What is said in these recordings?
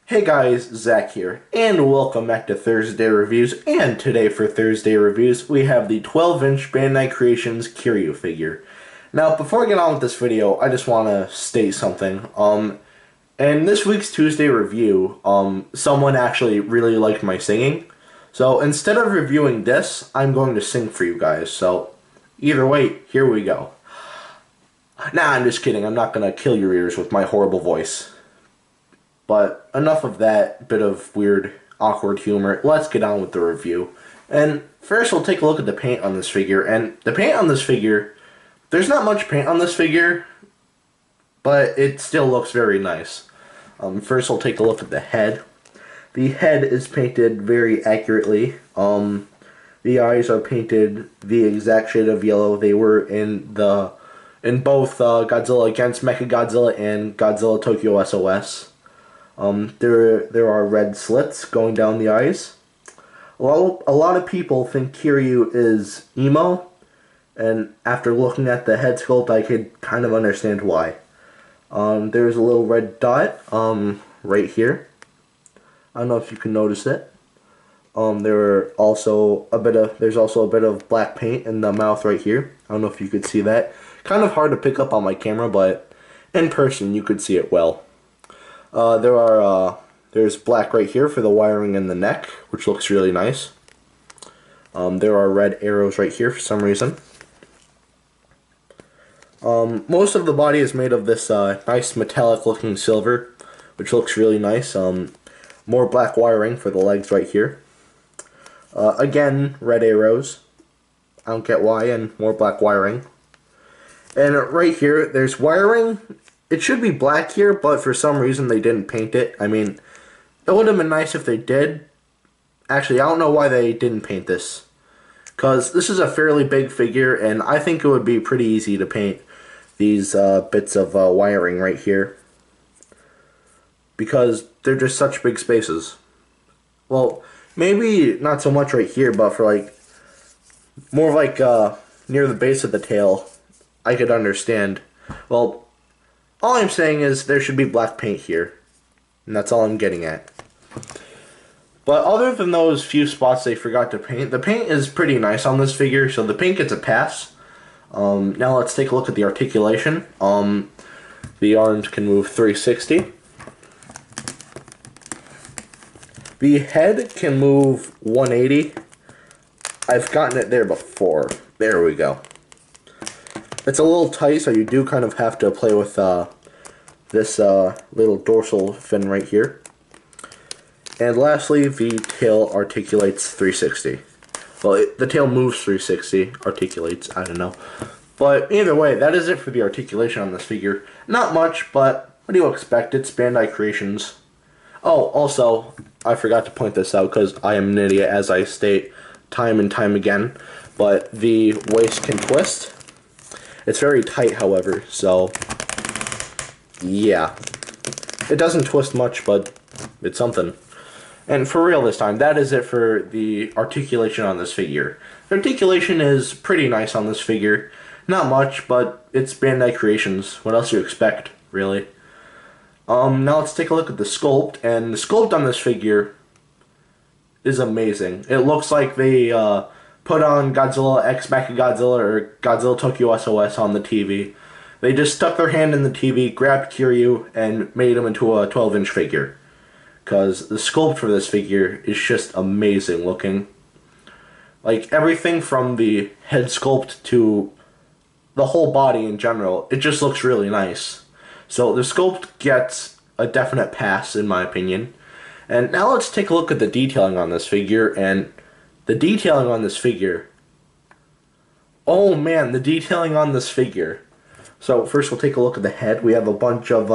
Hey guys, Zach here, and welcome back to Thursday Reviews. And today for Thursday Reviews, we have the 12-inch Bandai Creations Kiryu figure. Now, before I get on with this video, I just want to state something. In this week's Tuesday review, someone actually really liked my singing. So instead of reviewing this, I'm going to sing for you guys. So either way, here we go. Nah, I'm just kidding. I'm not going to kill your ears with my horrible voice. But enough of that bit of weird, awkward humor. Let's get on with the review. And first we'll take a look at the paint on this figure. And the paint on this figure, there's not much paint on this figure, but it still looks very nice. First we'll take a look at the head. The head is painted very accurately. The eyes are painted the exact shade of yellow they were in both Godzilla Against Mechagodzilla and Godzilla Tokyo SOS. There are red slits going down the eyes. A lot of people think Kiryu is emo, and after looking at the head sculpt, I could kind of understand why. There's a little red dot right here. I don't know if you can notice it. There's also a bit of black paint in the mouth right here. I don't know if you could see that. Kind of hard to pick up on my camera, but in person you could see it well. There's black right here for the wiring in the neck, which looks really nice. There are red arrows right here for some reason. Most of the body is made of this nice metallic looking silver, which looks really nice. More black wiring for the legs right here. Again, red arrows. I don't get why, and more black wiring. And right here, there's wiring. It should be black here, but for some reason they didn't paint it. I mean, it would have been nice if they did. Actually, I don't know why they didn't paint this, because this is a fairly big figure, and I think it would be pretty easy to paint these bits of wiring right here, because they're just such big spaces. Well, maybe not so much right here, but for like, more like near the base of the tail, I could understand. Well, all I'm saying is there should be black paint here, and that's all I'm getting at. But other than those few spots they forgot to paint, the paint is pretty nice on this figure, so the paint gets a pass. Now let's take a look at the articulation. The arms can move 360. The head can move 180. I've gotten it there before. There we go. It's a little tight, so you do kind of have to play with this little dorsal fin right here. And lastly, the tail articulates 360. Well, the tail moves 360, articulates, I don't know. But either way, that is it for the articulation on this figure. Not much, but what do you expect? It's Bandai Creations. Oh, also, I forgot to point this out because I am an idiot, as I state time and time again. But the waist can twist. It's very tight, however, so yeah. It doesn't twist much, but it's something. And for real this time, that is it for the articulation on this figure. The articulation is pretty nice on this figure. Not much, but it's Bandai Creations. What else do you expect, really? Now let's take a look at the sculpt, and the sculpt on this figure is amazing. It looks like they put on Godzilla X Mechagodzilla or Godzilla Tokyo SOS on the TV. They just stuck their hand in the TV, grabbed Kiryu, and made him into a 12-inch figure. Because the sculpt for this figure is just amazing looking. Like, everything from the head sculpt to the whole body in general, it just looks really nice. So the sculpt gets a definite pass, in my opinion. And now let's take a look at the detailing on this figure, and the detailing on this figure. Oh man, the detailing on this figure. So first we'll take a look at the head. We have a bunch of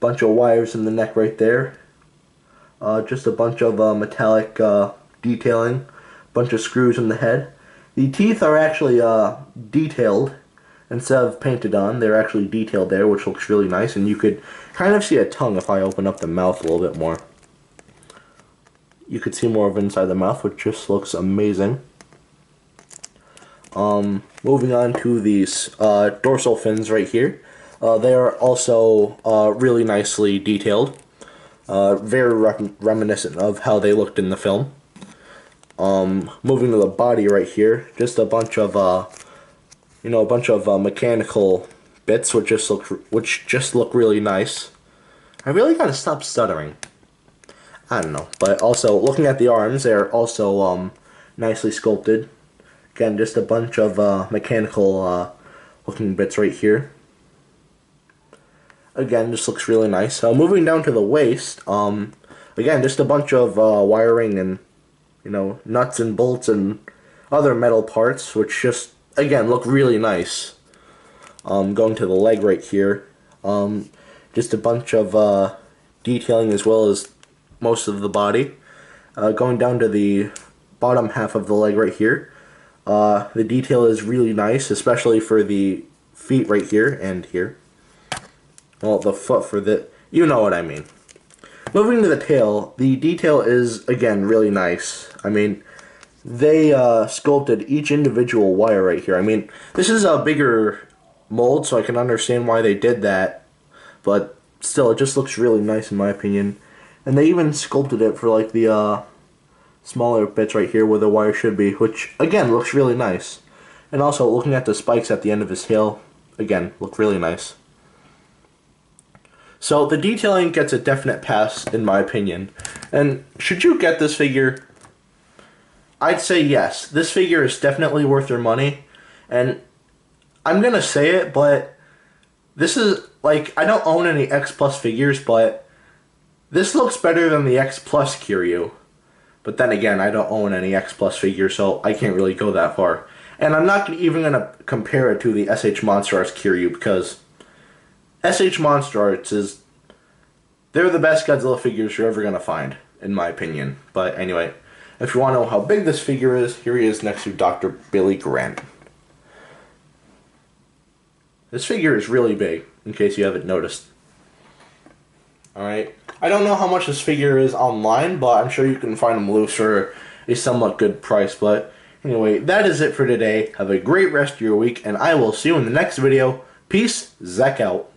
wires in the neck right there. Just a bunch of metallic detailing. Bunch of screws in the head. The teeth are actually detailed instead of painted on. They're actually detailed there, which looks really nice. And you could kind of see a tongue if I open up the mouth a little bit more. You could see more of inside the mouth, which just looks amazing. Moving on to these dorsal fins right here. They are also really nicely detailed. Very reminiscent of how they looked in the film. Moving to the body right here, just a bunch of mechanical bits which just look really nice. I really gotta stop stuttering. I don't know, but also looking at the arms, they're also nicely sculpted. Again, just a bunch of mechanical looking bits right here. Again, just looks really nice. Moving down to the waist, again, just a bunch of wiring and nuts and bolts and other metal parts, which just again look really nice. Going to the leg right here, just a bunch of detailing as well as most of the body. Going down to the bottom half of the leg right here, the detail is really nice, especially for the feet right here and here. Well, the foot for the, you know what I mean. Moving to the tail, the detail is, again, really nice. I mean, they sculpted each individual wire right here. I mean, this is a bigger mold, so I can understand why they did that. But still, it just looks really nice in my opinion. And they even sculpted it for like the smaller bits right here where the wire should be, which, again, looks really nice. And also, looking at the spikes at the end of his tail, again, look really nice. So the detailing gets a definite pass in my opinion. And should you get this figure? I'd say yes. This figure is definitely worth your money. And I'm gonna say it, but this is like, I don't own any X Plus figures, but this looks better than the X Plus Kiryu. But then again, I don't own any X Plus figures, so I can't really go that far. And I'm not even gonna compare it to the SH Monster Arts Kiryu because SH Monster Arts they're the best Godzilla figures you're ever going to find, in my opinion. But anyway, if you want to know how big this figure is, here he is next to Dr. Billy Grant. This figure is really big, in case you haven't noticed. Alright, I don't know how much this figure is online, but I'm sure you can find them loose for a somewhat good price. But anyway, that is it for today. Have a great rest of your week, and I will see you in the next video. Peace, Zach out.